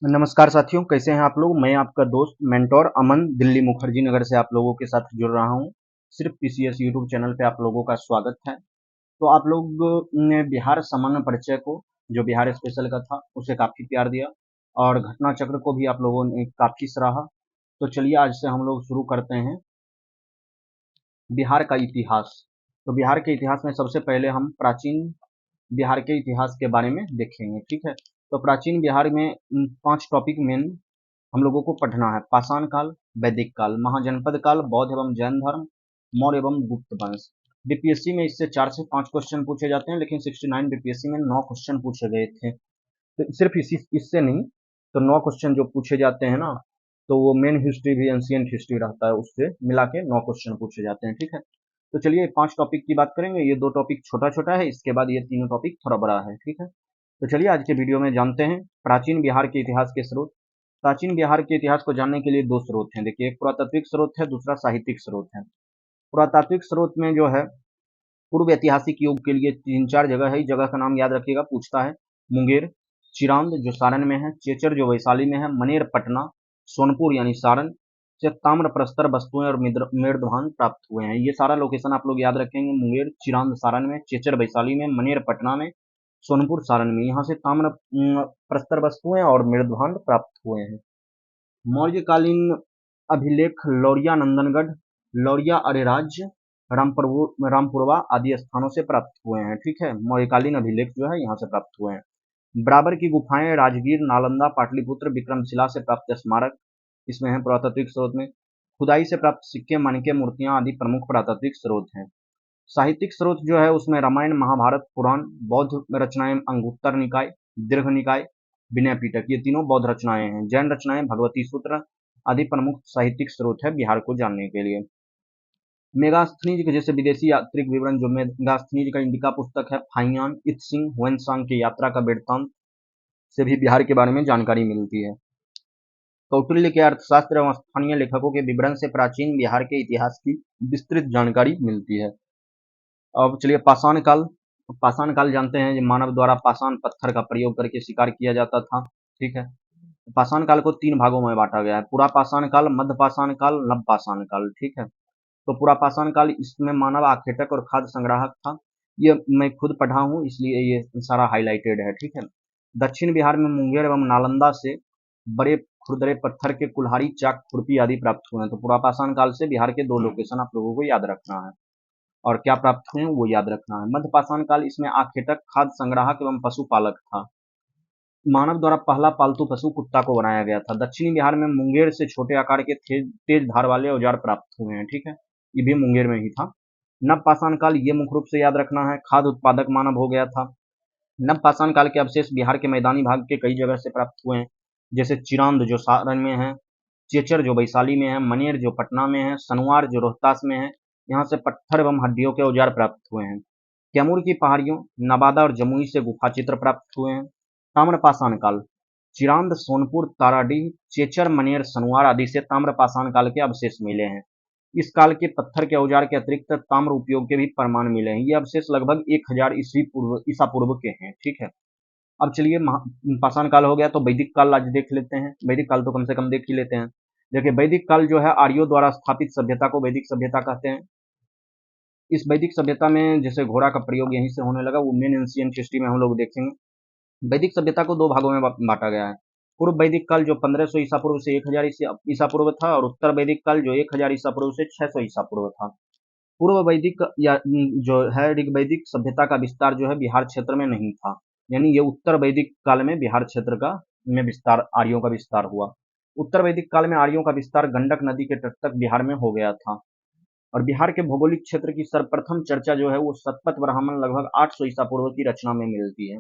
नमस्कार साथियों, कैसे हैं आप लोग। मैं आपका दोस्त मेंटोर अमन दिल्ली मुखर्जी नगर से आप लोगों के साथ जुड़ रहा हूं। सिर्फ पीसीएस यूट्यूब चैनल पे आप लोगों का स्वागत है। तो आप लोग ने बिहार सामान्य परिचय को, जो बिहार स्पेशल का था, उसे काफी प्यार दिया और घटना चक्र को भी आप लोगों ने काफी सराहा। तो चलिए आज से हम लोग शुरू करते हैं बिहार का इतिहास। तो बिहार के इतिहास में सबसे पहले हम प्राचीन बिहार के इतिहास के बारे में देखेंगे, ठीक है। तो प्राचीन बिहार में 5 टॉपिक मेन हम लोगों को पढ़ना है। पाषाण काल, वैदिक काल, महाजनपद काल, बौद्ध एवं जैन धर्म, मौर्य एवं गुप्त वंश। बीपीएससी में इससे 4 से 5 क्वेश्चन पूछे जाते हैं, लेकिन 69 बीपीएससी में 9 क्वेश्चन पूछे गए थे। तो सिर्फ इससे नहीं, तो 9 क्वेश्चन जो पूछे जाते हैं ना, तो वो मेन हिस्ट्री भी एंशियंट हिस्ट्री रहता है, उससे मिला के 9 क्वेश्चन पूछे जाते हैं, ठीक है। तो चलिए 5 टॉपिक की बात करेंगे। ये 2 टॉपिक छोटा छोटा है, इसके बाद ये तीनों टॉपिक थोड़ा बड़ा है, ठीक है। तो चलिए आज के वीडियो में जानते हैं प्राचीन बिहार के इतिहास के स्रोत। प्राचीन बिहार के इतिहास को जानने के लिए 2 स्रोत हैं। देखिए, एक पुरातात्विक स्रोत है, दूसरा साहित्यिक स्रोत है। पुरातात्विक स्रोत में जो है पूर्व ऐतिहासिक युग के लिए 3-4 जगह है। इस जगह का नाम याद रखिएगा, पूछता है। मुंगेर, चिरांद जो सारण में है, चेचर जो वैशाली में है, मनेर पटना, सोनपुर यानी सारण से ताम्र प्रस्तर वस्तुएं और मेढ़ प्राप्त हुए हैं। ये सारा लोकेशन आप लोग याद रखेंगे। मुंगेर, चिरांद सारण में, चेचर वैशाली में, मनेर पटना में, सोनपुर सारण में। यहाँ से ताम्र प्रस्तर वस्तुएं और मेढ़ प्राप्त हुए हैं। मौर्यकालीन अभिलेख लौरिया नंदनगढ़, लौरिया अरेराज, रामपुरवा आदि स्थानों से प्राप्त हुए हैं, ठीक है। मौर्यकालीन अभिलेख जो है यहाँ से प्राप्त हुए हैं। बराबर की गुफाएं राजगीर, नालंदा, पाटलिपुत्र, विक्रमशिला से प्राप्त स्मारक इसमें है पुरातात्विक स्रोत में। खुदाई से प्राप्त सिक्के, मानके, मूर्तियां आदि प्रमुख पुरातात्विक स्रोत हैं। साहित्यिक स्रोत जो है उसमें रामायण, महाभारत, पुराण, बौद्ध रचनाएं अंगुत्तर निकाय, दीर्घ निकाय, विनय पिटक, ये तीनों बौद्ध रचनाएं हैं। जैन रचनाएं भगवती सूत्र आदि प्रमुख साहित्यिक स्रोत है बिहार को जानने के लिए। मेगास्थनीज के जैसे विदेशी यात्रिक विवरण, जो मेगास्थनीज का इंडिका पुस्तक है, फाइयान, इत्सिंग, हुएनसांग की यात्रा का वृत्तांत से भी बिहार के बारे में जानकारी मिलती है। कौटिल्य के अर्थशास्त्र एवं स्थानीय लेखकों के विवरण से प्राचीन बिहार के इतिहास की विस्तृत जानकारी मिलती है। अब चलिए पाषाण काल। पाषाण काल जानते हैं, जो मानव द्वारा पाषाण पत्थर का प्रयोग करके शिकार किया जाता था, ठीक है। पाषाण काल को 3 भागों में बांटा गया है। पुरा पाषाण काल, मध्य पाषाण काल, नव पाषाण काल, ठीक है। तो पुरा पाषाण काल, इसमें मानव आखेटक और खाद्य संग्राहक था। ये मैं खुद पढ़ा हूँ, इसलिए ये सारा हाईलाइटेड है, ठीक है। दक्षिण बिहार में मुंगेर एवं नालंदा से बड़े खुरदरे पत्थर के कुल्हाड़ी, चाक, खुरपी आदि प्राप्त हुए हैं। तो पुरा पाषाण काल से बिहार के 2 लोकेशन आप लोगों को याद रखना है, और क्या प्राप्त हुए हैं वो याद रखना है। मध्य पाषाण काल, इसमें आखेटक, खाद्य संग्राहक एवं पशुपालक था। मानव द्वारा पहला पालतू पशु कुत्ता को बनाया गया था। दक्षिणी बिहार में मुंगेर से छोटे आकार के तेज धार वाले औजार प्राप्त हुए हैं, ठीक है। ये भी मुंगेर में ही था। नव पाषाण काल, ये मुख्य रूप से याद रखना है, खाद्य उत्पादक मानव हो गया था। नव पाषाण काल के अवशेष बिहार के मैदानी भाग के कई जगह से प्राप्त हुए हैं, जैसे चिरांद जो सारण में है, चेचर जो वैशाली में है, मनेर जो पटना में है, सनवार जो रोहतास में है। यहाँ से पत्थर एवं हड्डियों के औजार प्राप्त हुए हैं। कैमूर की पहाड़ियों, नवादा और जमुई से गुफा चित्र प्राप्त हुए हैं। ताम्रपाषाण काल, चिरांद, सोनपुर, ताराडीह, चेचर, मनेर, सनवार आदि से ताम्रपाषाण काल के अवशेष मिले हैं। इस काल के पत्थर के औजार के अतिरिक्त ताम्र उपयोग के भी प्रमाण मिले हैं। ये अवशेष लगभग 1000 ईसा पूर्व के हैं, ठीक है। अब चलिए पाषाण काल हो गया, तो वैदिक काल आज देख लेते हैं। वैदिक काल तो कम से कम देख ही लेते हैं। देखिए, वैदिक काल जो है आर्यों द्वारा स्थापित सभ्यता को वैदिक सभ्यता कहते हैं। इस वैदिक सभ्यता में जैसे घोड़ा का प्रयोग यहीं से होने लगा, वो मेन एंशियंट हिस्ट्री में हम लोग देखेंगे। वैदिक सभ्यता को 2 भागों में बांटा गया है। पूर्व वैदिक काल जो 1500 ईसा पूर्व से 1000 ईसा पूर्व था, और उत्तर वैदिक काल जो 1000 ईसा पूर्व से 600 ईसा पूर्व था। पूर्व वैदिक या जो है ऋग्वैदिक सभ्यता का विस्तार जो है बिहार क्षेत्र में नहीं था। यानी ये उत्तर वैदिक काल में बिहार क्षेत्र का में विस्तार, आर्यों का विस्तार हुआ। उत्तर वैदिक काल में आर्यों का विस्तार गंडक नदी के तट तक बिहार में हो गया था। और बिहार के भौगोलिक क्षेत्र की सर्वप्रथम चर्चा जो है वो शतपथ ब्राह्मण लगभग 800 ईसा पूर्व की रचना में मिलती है।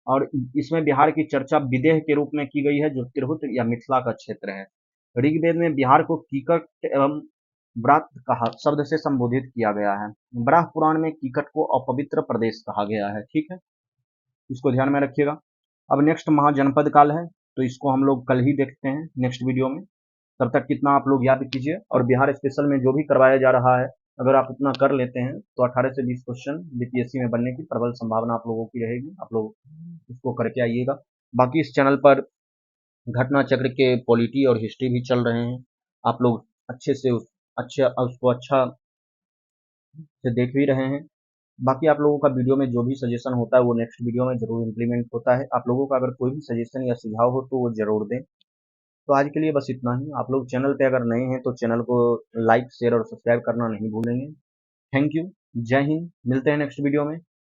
और इसमें बिहार की चर्चा विदेह के रूप में की गई है, जो तिरहुत या मिथिला का क्षेत्र है। ऋग्वेद में बिहार को कीकट एवं व्रात कहा शब्द से संबोधित किया गया है। बराह पुराण में कीकट को अपवित्र प्रदेश कहा गया है, ठीक है। इसको ध्यान में रखिएगा। अब नेक्स्ट महाजनपद काल है, तो इसको हम लोग कल ही देखते हैं नेक्स्ट वीडियो में। तब तक कितना आप लोग याद कीजिए, और बिहार स्पेशल में जो भी करवाया जा रहा है, अगर आप उतना कर लेते हैं तो 18 से 20 क्वेश्चन बीपीएससी में बनने की प्रबल संभावना आप लोगों की रहेगी। आप लोग इसको करके आइएगा। बाकी इस चैनल पर घटना चक्र के पॉलिटी और हिस्ट्री भी चल रहे हैं। आप लोग अच्छे से उसको अच्छा से देख भी रहे हैं। बाकी आप लोगों का वीडियो में जो भी सजेशन होता है वो नेक्स्ट वीडियो में ज़रूर इम्प्लीमेंट होता है। आप लोगों का अगर कोई भी सजेशन या सुझाव हो तो वो ज़रूर दें। तो आज के लिए बस इतना ही। आप लोग चैनल पे अगर नए हैं तो चैनल को लाइक, शेयर और सब्सक्राइब करना नहीं भूलेंगे। Thank you. जय हिंद। मिलते हैं नेक्स्ट वीडियो में।